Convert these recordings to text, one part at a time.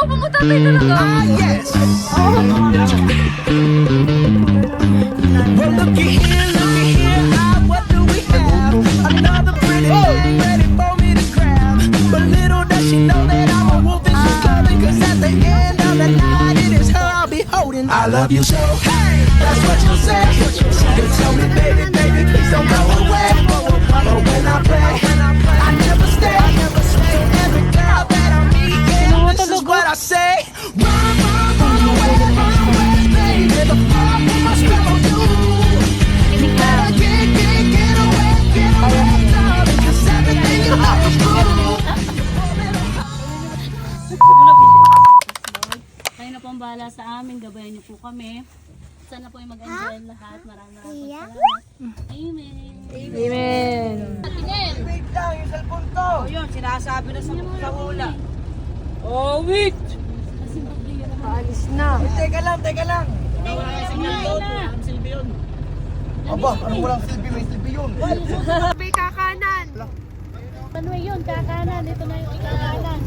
Pumatay talaga. Yes. Well, looky here, what do we have? Another pretty thing ready for me to grab. But little does she know that I'm a wolf and she's coming. 'Cause at the end of the night, it is her I'll be holding. I love you so, hey, that's what you say. You tell me, baby, baby, please don't go away. But when I play, I never stay. So every girl that I meet, yeah, this is what I say. Run, run away, baby. The fire will my spell on you. You better get away, darling. 'Cause everything you love is true. Kayo na po ang bahala sa amin. Gabayan niyo po kami. Sana po ay mag-enjoy lahat. Maraming salamat. Amen. Amen. Wait lang, yung cellphone ko. Yun, sinasabi na sa hula. Oh, wait. Alis na. Teka lang. Aba, anong walang silbi? May silbi yun. May kakanan. Ano yun? Kakanan. Ito na yung kakanan.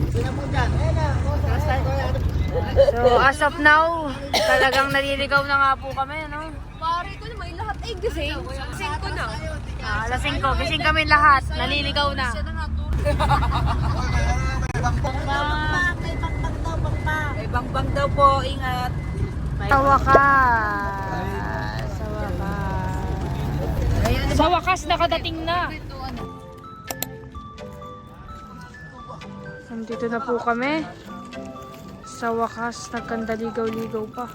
So as of now, talagang naliligaw na nga po kami, no? Pare ko na may lahat ay gising. Gising ko na. Alas 5, gising kami lahat, naliligaw na. May bangbang daw po, ingat. Sa wakas. Sa wakas, nakadating na. Nandito na po kami. Sa wakas, nagkandaligaw-ligaw pa.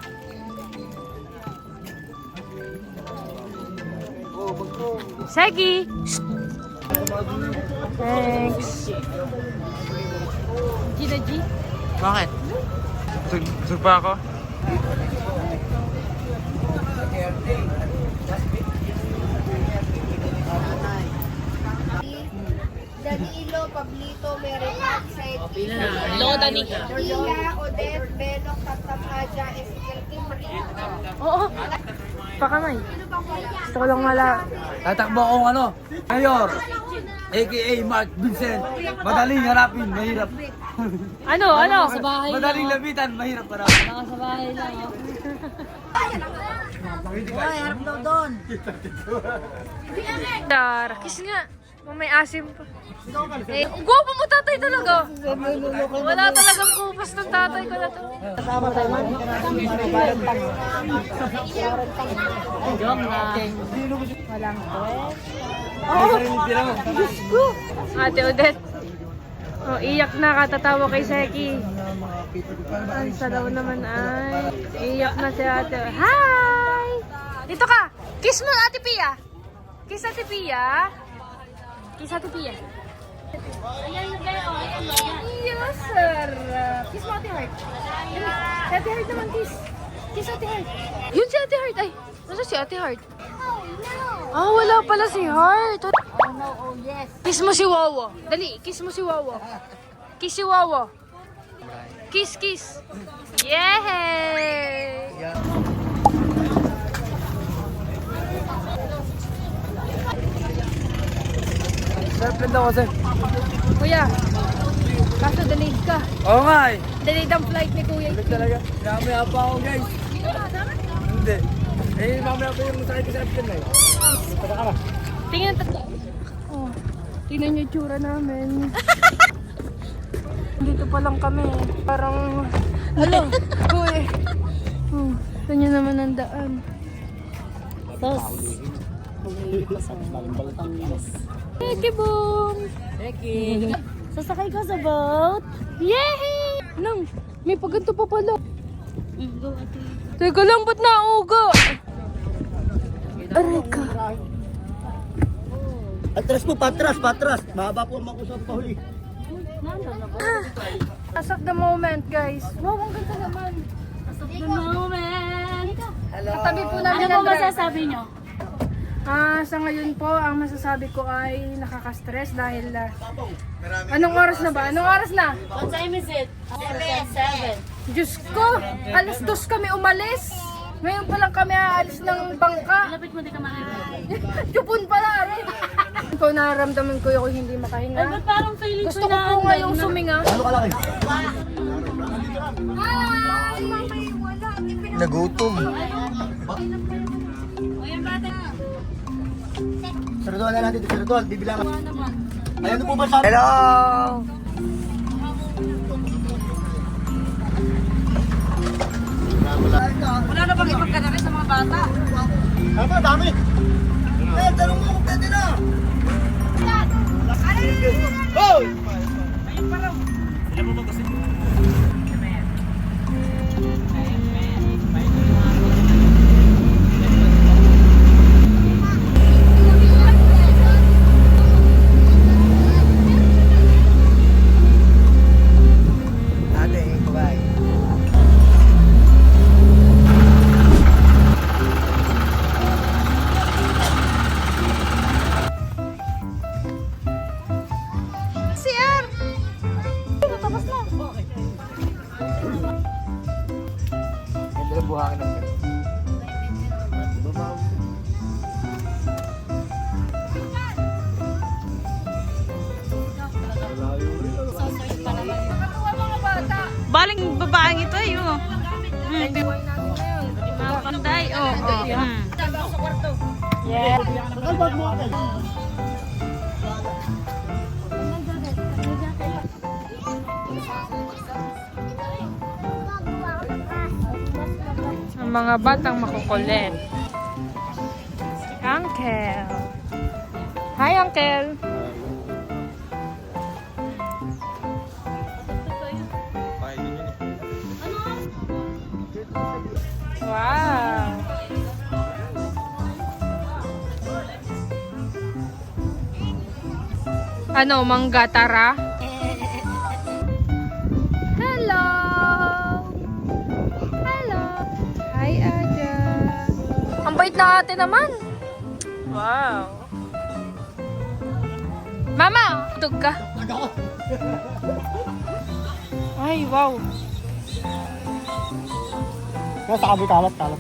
Segi! Thanks. G na G? Bakit? Busog pa ako? Danilo, Pablito, Mericat, Seki, Hello, Dani. Ria, Odette, Benok, Tatapaja, Ezekiel, Maria. Oo. Pakamay. Gusto ko lang mala. Tatakbo akong Mayor, a.k.a. Mark Vincent. Madaling harapin, mahirap. Ano? Sa bahay Madaling lang. lapitan, mahirap harapin. Baka sa bahay lang. Harap daw doon. Dar, kiss nga. May asim pa. Eh, gwapo mo tatay talaga. Wala talagang kupas ng tatay ko na to. Walang Diyos ko. Ate Odette. Oh, iyak na, katatawa kay Seki. Ang salaw naman ay. Iyak na si ate. Hi! Dito ka! Kiss mo ate Pia! Kiss ate Pia! Kiss ate Pia! Ayan na kayo. Ayan na. Yes, sarap! Kiss mo ate Heart! Si ate Heart naman, kiss! Kiss ate Heart! Yun si ate Heart! Ay! Nasa si ate Heart? Ah, wala pala si Heart! Oh no, oh yes. Kiss mo si Wawa! Dali, kiss mo si Wawa! Kiss si Wawa! Kiss, kiss! Yay! Self-plan daw kasi. Kuya, kaso delayed ka. Oo nga eh. Delayed ang flight ni Kuya. Big talaga. Mamaya pa ako guys. Hindi. Eh, mamaya pa yung sakit ko sa self-plan eh. Tara ka ba? Tingnan tatlo. Oh, tingnan yung tsura namin. Dito pa lang kami. Parang, ano, uy. Oh, ito nyo naman ang daan. Tos. Eki boom! Eki. Sasakay ka sa boat? Yay! Nang, may paganto pa pala. Go ate. Teka lang, ba't nauga? Aray ka. Atras po, patras. Mahaba po ang makusap pa huli. As of the moment, guys. Wow, ang ganda naman. The moment. Katabi po Ano namin po ang driver. masasabi nyo? Sa ngayon po, ang masasabi ko ay nakaka-stress dahil anong oras na ba? Anong oras na? What time is it? 7. Diyos ko, alas 2 kami umalis. Ngayon pa lang kami aalis ng bangka. Lapit mo di ka makakay. Jupon pala, aray. Ikaw nararamdaman ko yung hindi Ay, makahinga. ba't parang feeling Gusto ko ko na po ngayong suminga. Ano ka laki? Hi! Mamay, wala. Nagutom. O yung bata. Sarduan na natin. Sarduan. Bibilang. Ayan po ba sa... Hello! Wala na bang ibang kanari sa mga bata? Ano, dami. Eh, tanong mo kung pwede na. Oh! Ate, bye. CR! Tapos na. Ganda ng buhangin ng ganda. Baling babaeng ito eh. Oh. Mga panday. Oh, oh. Yeah. Ang mga batang makukulit. Uncle. Hi, Uncle. Wow. Ano, mangga tara? Hello. Hello. Hi, Aja. Ang bait na ate naman. Wow. Mama, tug ka. Ay, wow. Nasa kabi kalat ako.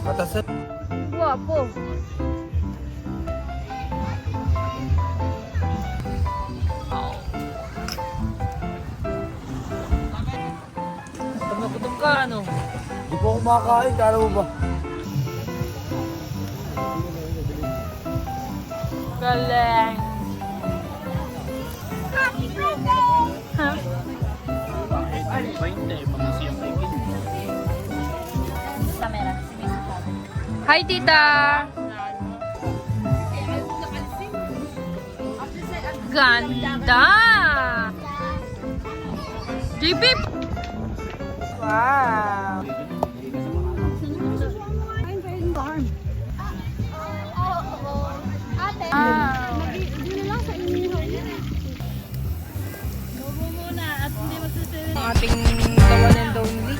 Matas. Guwapo. Gutom na gutom ka, ano? Di po ako makakain, kala mo ba? Galing. Huh? Camera. Hi, tita. Ganda. JP. Wow. Ah. Bobo muna at hindi magsusunod. Ang ating gawan and only.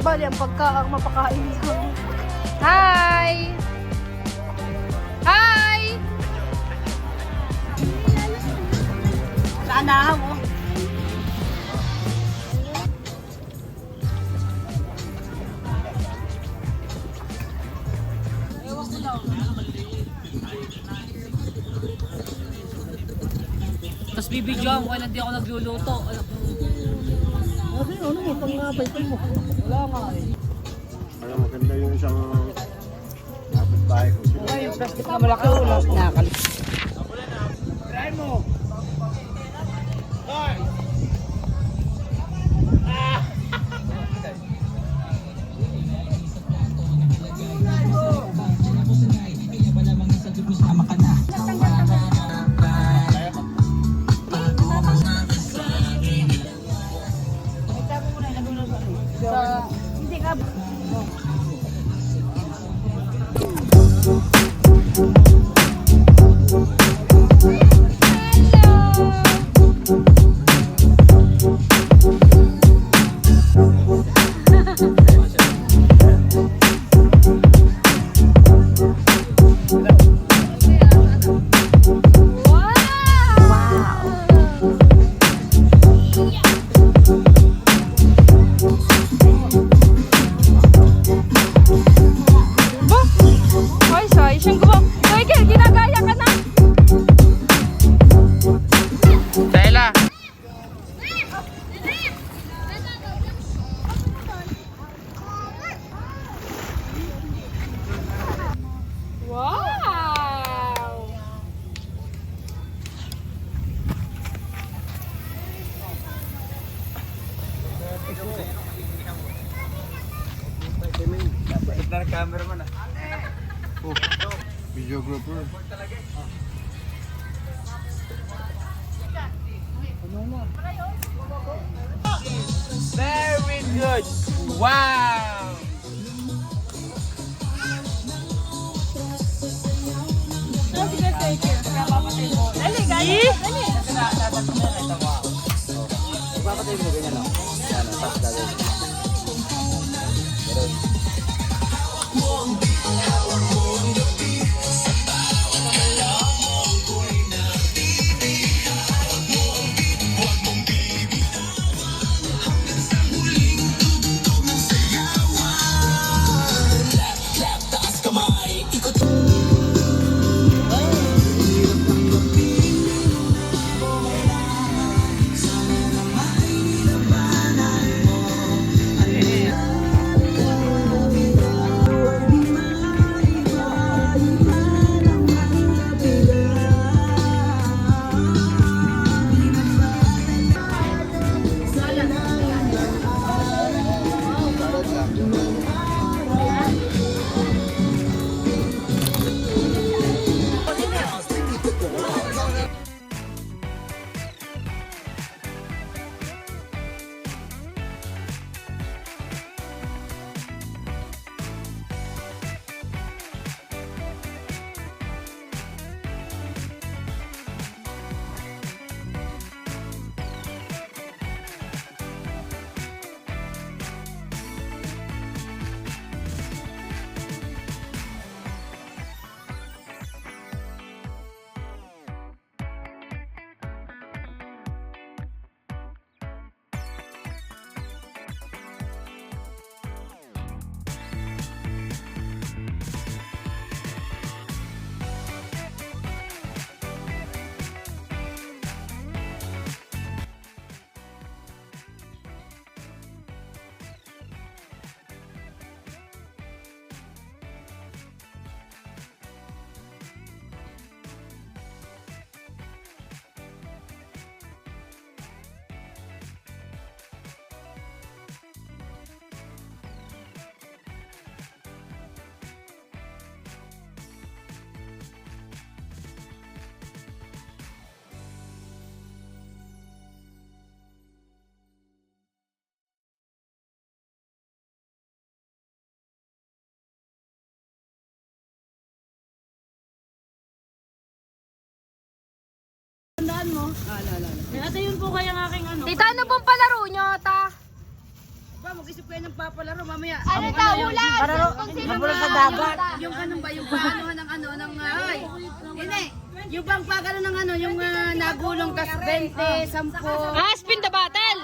Bali, ang pagkaang mapakain sa Hi! Hi! Saan na mo? Tapos bibidyoan ko, hindi ako nagluluto. Kasi ano mo, pang-paypay mo. Wala nga eh. Kaya maganda yung isang kapitbahay ko. Okay, yung plastic na malaki, wala. Nakakalit. Try mo! Hindi ka. ng cameraman ah. Oh, videographer. Very good! Wow! Papatay mo ganyan lang. Yan, tapos gagawin. Tandaan mo. Ate, yun po kaya ang aking ano. Tita, ano pong palaro nyo, ta? Mag-isip kayo ng papalaro mamaya. Ano ta, hula? Mabula sa dagat. Yung ganun ba, yung paano ng ano, ng ay. Hindi. Yung bang pagano ng ano, yung nagulong kas 20, 10. Ah, spin the bottle!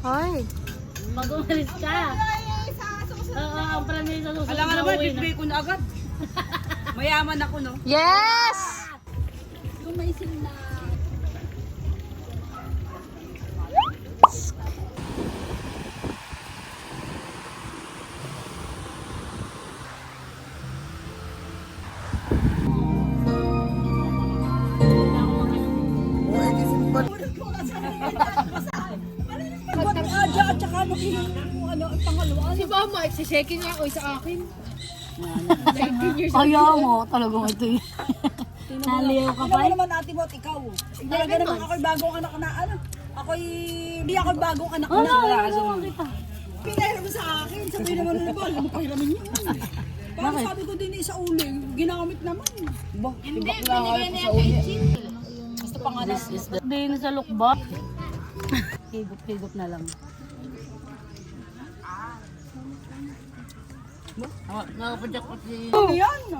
Ay. Pag umalis ka. Oo, ang planay sa susunod. Alam nga naman, bibigay ko na agad. Mayaman ako, no? Yes! Kung may sila. Si Mama, si nga ako sa akin. Kaya mo, talagang ito yun. Naliyaw ka pa? Ano naman natin mo, ikaw. Talaga naman ako'y bagong anak na ano. Hindi ako'y bagong anak na. Ano kita? Pinahira mo sa akin. Sabi naman na ba, alam mo pahiramin yun. Parang sabi ko din sa uli, ginamit naman. Hindi, binigyan niya kay Chin. Gusto pa nga This is the din sa lukba. Higop-higop na lang. Nakapadyak ko si...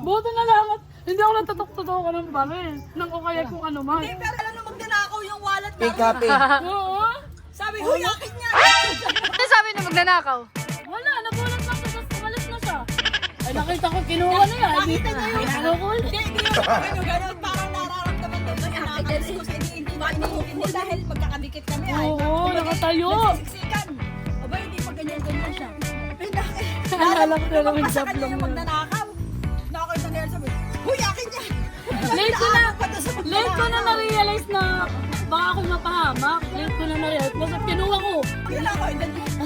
Buto na lang at hindi ako natatok-totok ka ng baril. Nang o kaya kung ano man. Pero alam mo, magnanakaw yung wallet Pick up eh. Oo. Sabi ko, yakin niya. Ano sabi na magnanakaw? Wala, nagulat lang siya, tapos umalis na siya. Ay, nakita ko, kinuha na yan. Nakita niya yun. Pinanukul. Ganun, parang nararamdaman daw na inaakit ko sa hindi dahil magkakadikit kami. Oo, nakatayo. Siksikan. Aba, hindi pa ganyan-ganyan siya. Naalala ko na naman Sa sa kanya yung magnanakaw. Nakakita na Nelson, huy, yakin niya. Late ko na na-realize na baka ako mapahamak. Late ko na na-realize. Basta kinuha ko. Kailangan ko,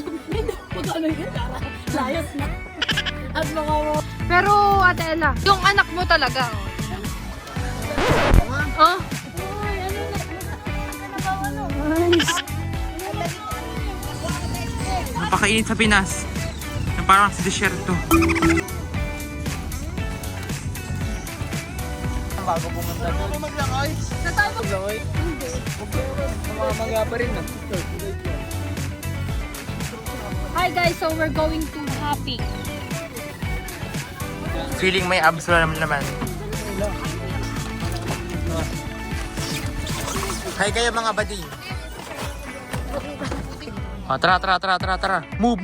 Magkano yun? Layos na. At mga Pero, Ate Ella, yung anak mo talaga, oh. Napakainit sa Pinas. Na parang sa desierto. Bago pumunta doon. Ano maglakay? Maglakay? Hindi. Mamamaga pa rin. Hi guys, so we're going to Happy. Feeling may abs wala naman. Hi kayo mga buddy. Tara. Move.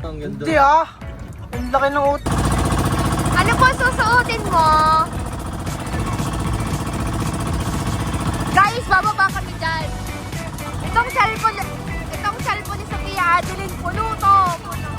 Ang ganda. Hindi ah. Ang laki ng utak. Ano po susuotin mo? Guys, bababa kami dyan. Itong cellphone ni Sophia, Adeline, puno to. Puno.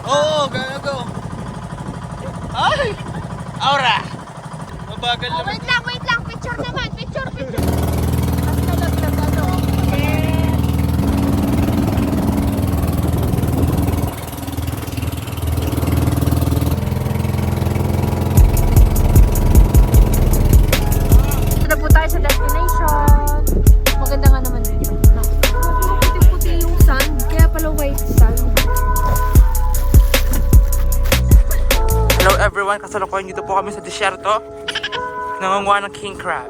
Oo, gago. Ay! Aura! Mabagal Oh, naman. wait lang. Picture naman. Picture. Ito na po tayo sa destination. Maganda nga naman dito. Puti-puti yung sand. Kaya pala white sand. Hello everyone, kasalukuyan dito po kami sa desierto. Nangunguha ng king crab.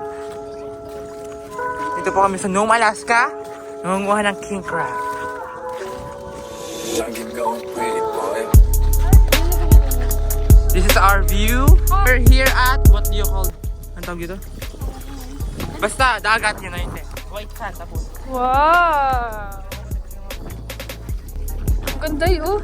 Dito po kami sa Nome, Alaska. Nangunguha ng king crab. This is our view. We're here at, what do you call, anong tawag dito? Basta, dagat yun na yun eh. White sand, tapos. Wow! Ang ganda yun.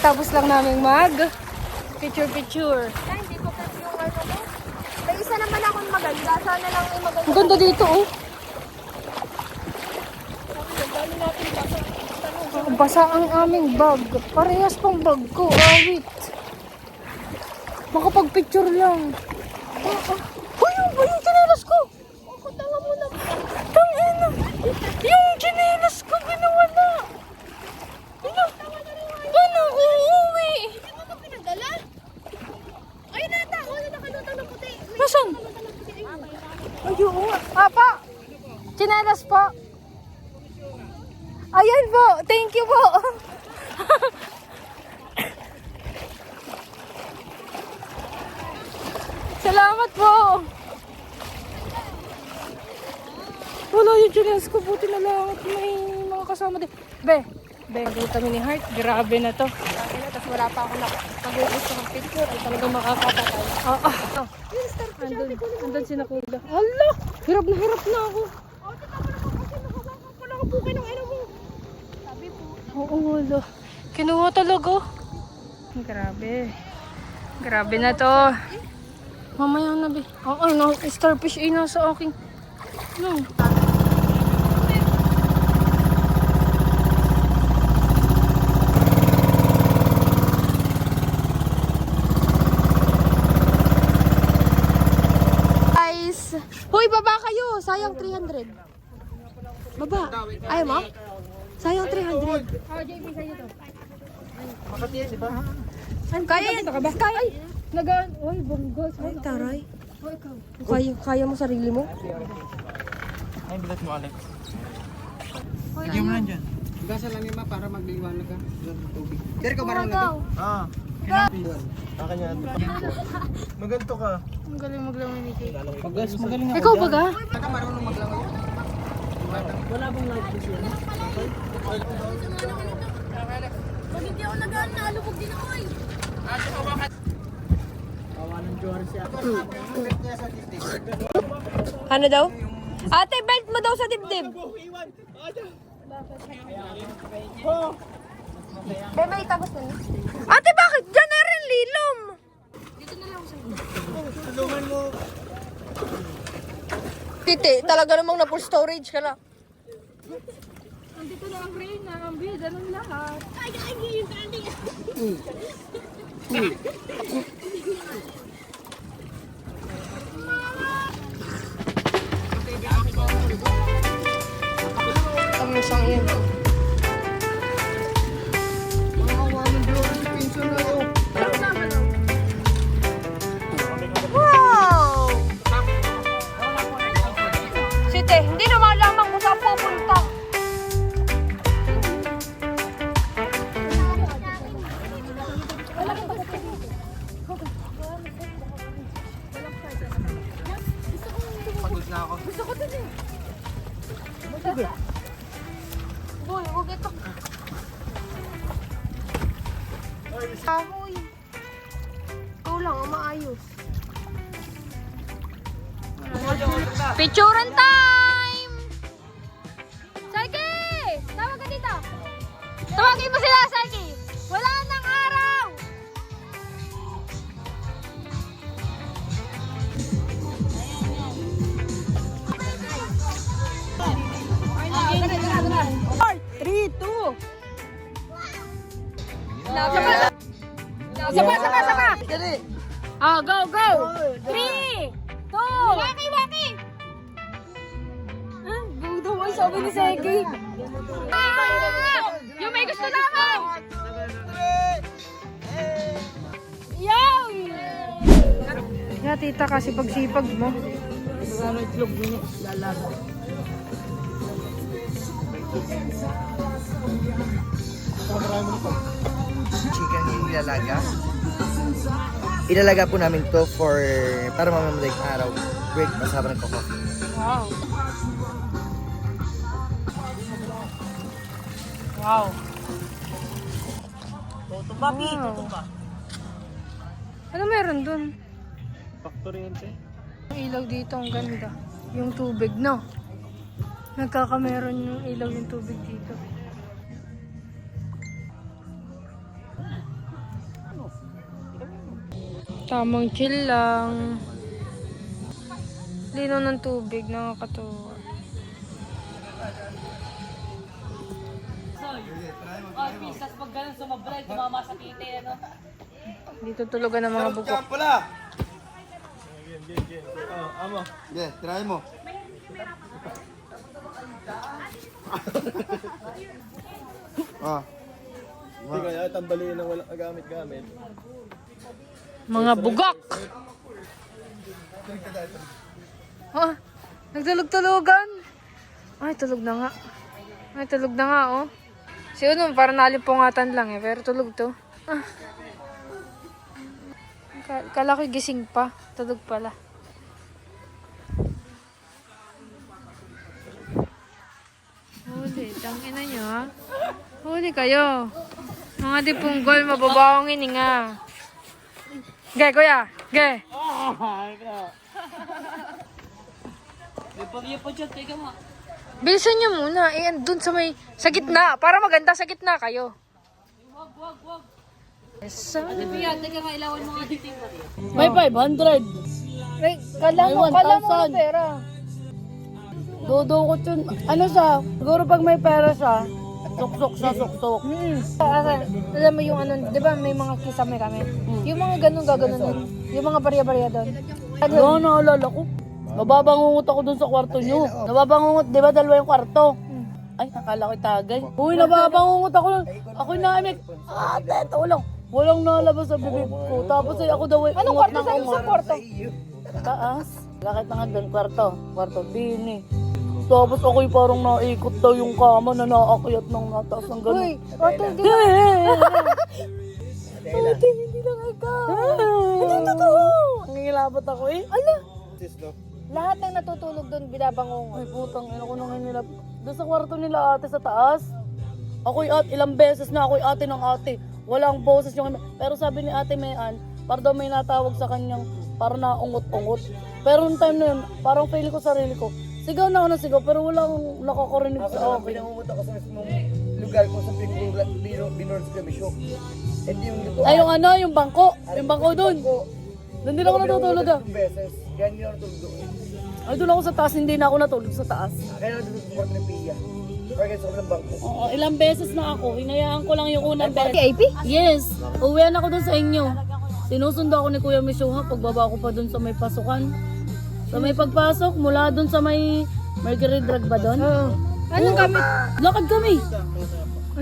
Tapos lang namin picture. Ay, hindi ko kasi yung ano mo. May isa naman akong maganda. Sana lang may maganda. Ang ganda dito, oh. Basa ang aming bag. Parehas pang bag ko. Wait. Makapag-picture lang. Uy, yung chinelas ko. Ako, tanga mo na. Tangina. Yung chinelas ko, binawala. Ano? Uuwi. Hindi mo ito pinagdala? Ay, nata. Ako na nakalutang ng puti. Nasaan? Ayun. Papa. Chinelas po. Ayan po. Thank you po. Salamat po. Wala yung chinelas ko. Buti na lang at may mga kasama din. Be, gawin kami ni Heart. Grabe na to. Tapos wala pa ako nakag-gusto ng picture. Ay, talagang makakapatay. Andun si Nakuda. Allah! Hirap na ako. Wala ka po kayo ng ano mo. Sabi po. Oo, wala. Kinuha talaga. Grabe na to. Mamaya na, be. Oo, starfish ay nasa aking. No. Hoy, baba kayo. Sayang 300. Baba. Ayaw mo? Sayang 300. Makati yan, di ba? Kaya yan. Kaya. Uy, bonggos. Ay, taray. Kaya mo sarili mo? Ay, bilat mo, Alex. Lagyan mo lang dyan. Gasa lang yung para magliwanag ka. Tubig. Sir, ikaw marunong na to? Kanya, maganto ka. Ang galing maglamay ni Kate. Magaling ako Ikaw dyan. baga? Ka marunong maglangoy? Wala bang live fish yun? Pag hindi ako nagaan, naalubog din ako eh. Awa ng Jory siya. Ano daw? Ate, belt mo daw sa dibdib. Bebe, itapos mo na. Ate, bakit? Diyan na rin, lilom. Dito na lang ako sa'yo. Tulungan mo. Titi, talaga namang na full storage ka na. Nandito na ang rain, ang bida ng lahat. Ay, yung tali. Ang isang yun. Wow! Site, hindi na malaman kung saan pupunta. Pagod na ako. Boy, huwag ito. Ahoy. Ikaw lang, ang maayos. Picturean time! Saiki! Tawag ka dito. Tawagin mo sila, Saiki. Wala nang araw! Sama! Oh, go! 3, 2, Waki! Go daw ang sabi ni Seki. Yung may gusto naman! Yow! Nga tita kasi pagsipag mo. Ano itlog mo lalaga. Chicken yung ilalaga. Ilalaga po namin to for para mamamaday ang araw. Break masama ng koko. Wow. Wow. Tutumba, Pi. Tutumba. Ano meron dun? Factory yan, te. Ang ilaw dito, ang ganda. Yung tubig, no? Nagkakameron yung ilaw yung tubig dito. Tamang chill lang. Lino ng tubig, nakakatuwa. Ay, pisas pag ganun sumabray, tumama sa kite, ano? Dito tulugan ng mga bugok. Yeah, try mo. Hindi kaya tambaliin ng walang gamit-gamit. Mga bugak! Oh, nagtulog-tulugan. Ay, tulog na nga, oh. Si Uno, parang nalimpungatan lang eh, pero tulog to. Ah. Kala ko gising pa. Tulog pala. Huli, tangina nyo ha. Huli kayo. Mga dipunggol, mababawang hininga. Ge, kuya. Ge. Ipag-ipag dyan, teka mo. Bilisan nyo muna. Eh, dun sa gitna. Para maganda sa gitna kayo. Wag. Yes, Ate Pia, teka nga, ilawan mo nga dito. May 500. Ay, kala mo ng pera. Dudukot yun. Ano siya? Siguro pag may pera siya, suksok siya, suksok. Alam mo yung ano, di ba may mga kisame kami? Yung mga ganun gaganunin. Yung mga barya-barya doon. Ano, naalala ko. Nababangungot ako dun sa kwarto nyo. Nababangungot, di ba dalawa yung kwarto? Ay, nakala ko tagay. Uy, nababangungot ako. Ako'y naimik. Ate, tulong. Walang nalabas sa bibig ko. Tapos ay ako daw ay Anong kwarto sa kwarto? Taas. Lakit na nga doon, kwarto, din eh. Tapos ako'y parang naikot daw yung kama na naakyat ng nataas ng gano'n. Ate, di ba? Ate, hindi lang ikaw. Hindi totoo. Nangingilabot ako eh. Ala! Lahat ng natutulog doon binabangungot. Ay putang ina ko nang nila. Doon sa kwarto nila ate sa taas. Ako'y ilang beses na ako'y ate ng ate. Walang boses yung pero sabi ni ate Mayan, para daw may natawag sa kanyang para naungot-ungot. Pero nung time na yun, parang feeling ko sarili ko. Sigaw na ako ng sigaw pero walang nakakarinig sa akin. Pinangungot ako sa mismong lugar kung sa binords kami show. And yung luto. Ay yung ano, yung bangko. Yung bangko doon. Doon din ako natutulog ah. Beses. Ganyan ako tulog doon. Ay doon ako sa taas, hindi na ako natulog sa taas. Kaya ako dito sa kwarto ni Pia. Or kaya sa kabilang bangko. Oo, ilang beses na ako. Hinayaan ko lang yung unang beses. AP? Yes. Uwian ako dun sa inyo. Sinusundo ako ni Kuya Mishuha. Pagbaba ko pa dun sa may pasukan. Sa may pagpasok, mula dun sa may Mercury Drug ba dun? Oo. Anong gamit? Lakad kami.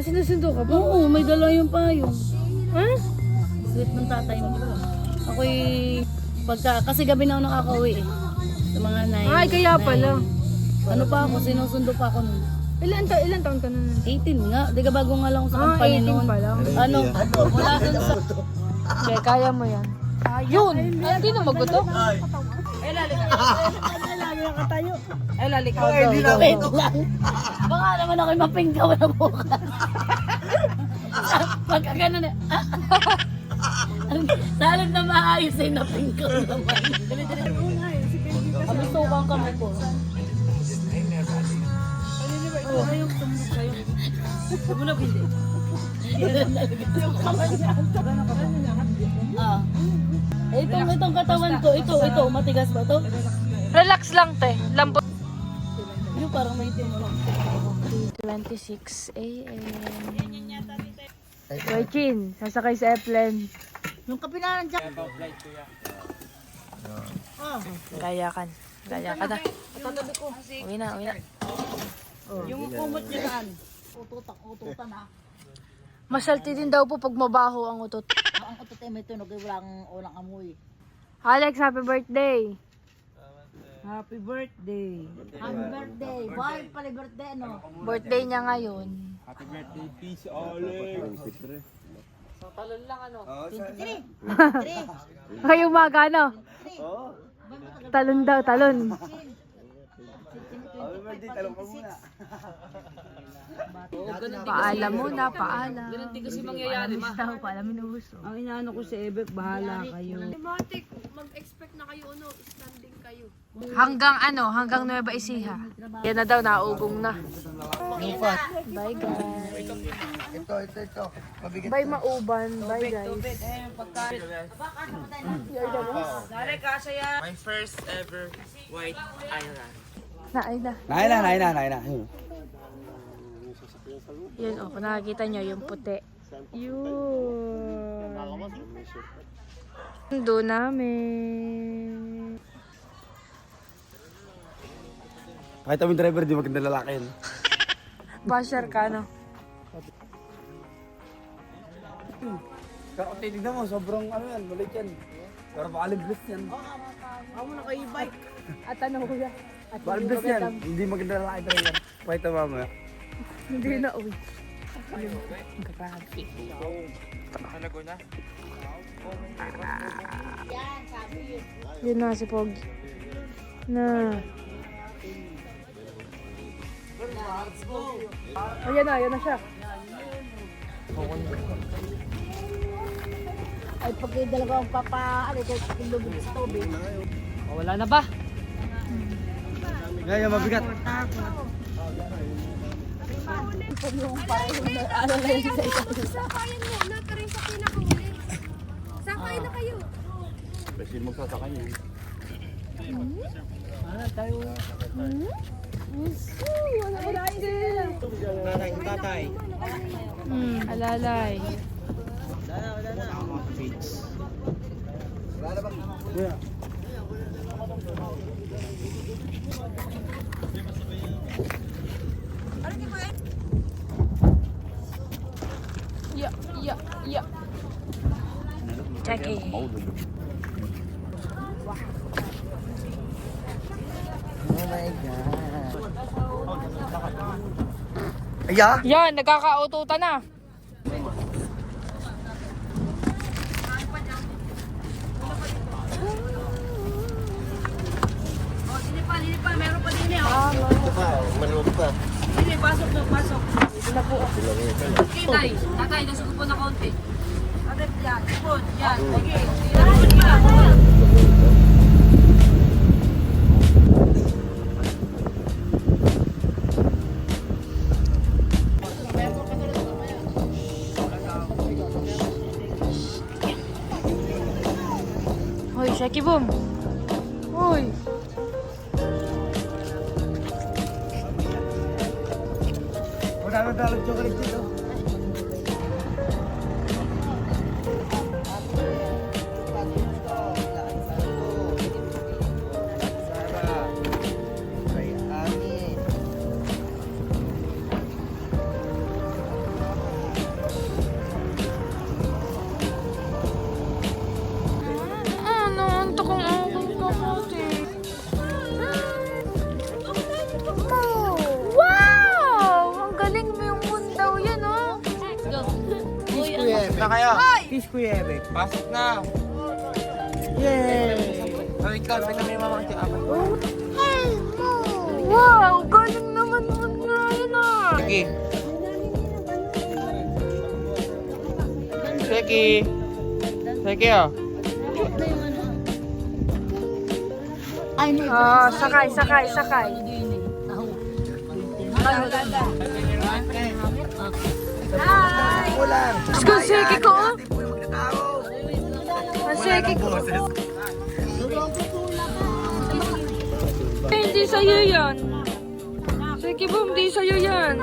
Sinusundo ka ba? Oo, may dala yung payong. Ha? Sweet ng tatay mo. Ako'y kasi gabi na ako nakakauwi eh. Sa mga 9. Ay, kaya pala. Ano pa ako, sinusundo pa ako nun. Ilan taon ka na nun? 18 nga. Di ka bago nga lang ako sa company 18 noon. pa lang. Ano? Mula dun sa... Okay, kaya mo yan. Yun! Hindi na maguto. Wait lang. Baka naman ako'y mapinggaw na bukas. Pagka ganun eh. Sa halip na maayos ay napinggaw naman. Kami sukang kami po. Ah. Itong katawan ko, ito, matigas ba to? Relax lang, te. Lambot. Yung parang may timo lang. 26 a.m. Chin, sasakay sa airplane. Yung kapinanan dyan. Gayakan. Gayakan na. Uwi na. Yung kumot niya yan. Ututan ha. Masalti din daw po pag mabaho ang utot. Ang utot ay may tunog ay walang amoy. Alex, happy birthday. Happy birthday. Happy birthday. Bye pala birthday ano? Birthday niya ngayon. Happy birthday, peace, Alex. Ngayong umaga, no? Talon daw, talon. Paalam muna, paalam. Ganun din kasi mangyayari, ma. Daw, paalam minuhuso. Ang inaano ko si Ebek, bahala kayo. Matik, mag-expect na kayo, standing kayo. Hanggang Nueva Ecija. Yan na daw, naugong na. Bye, guys. Ito. Mabigat. Bye, Mauban. Bye, guys. My first ever white island. Naay na. Naina. Yun, kung nakikita nyo, yung puti. Yun. Doon namin. Kahit aming driver, di maganda lalaki yun. Basher ka, no? Pero kung titignan mo, sobrang ano yan, maliit yan. Pero baka limblis yan. At ano, kuya? At Baka limblis yan. Hindi maganda lalaki driver. Pakita mamaya. hindi na uwi. Grabe. Nakalago na. Yun na si Pogi. Na. Ayan na siya. Ay pag kayo dalawang ilubog sa tubig. Wala na ba? Ngayon, mabigat. Sakayan mo, natarin sa pinakahuli. Sakay na kayo. Kasi magsasakay yan. Tatay. Alalay. Yeah. Check it. my God. Aya? Yan, nagkakaututan na. Lili pa, meron pa din eh. Maluwag pa. Lili, pasok na, pasok. Tay, tatay, nasuko po na kaunti. Ate, yan, ipon, yan. Sige, ipon ka. Hoy, Sheki Boom. Hoy. Wala na dalag chocolate dito. Ano, antok ang aking kamote. Wow! Ang galing mo yung mundaw yan, oh. Let's go. Uy, ano? Na kayo. Kiss Kuya Eric. Pasok na. Yay! Wait lang, may kami mamakiti apat. Wow! Galing naman mo na yan, ah. Seki. Seki. Seki, oh. Ah, sakay, sakay, sakay. Kulang. Diyos ko, Sheki ko, oh. Ate po yung magtatao. Ang Sheki ko. Hindi sa'yo yan. Sheki Boom, di sa'yo yan.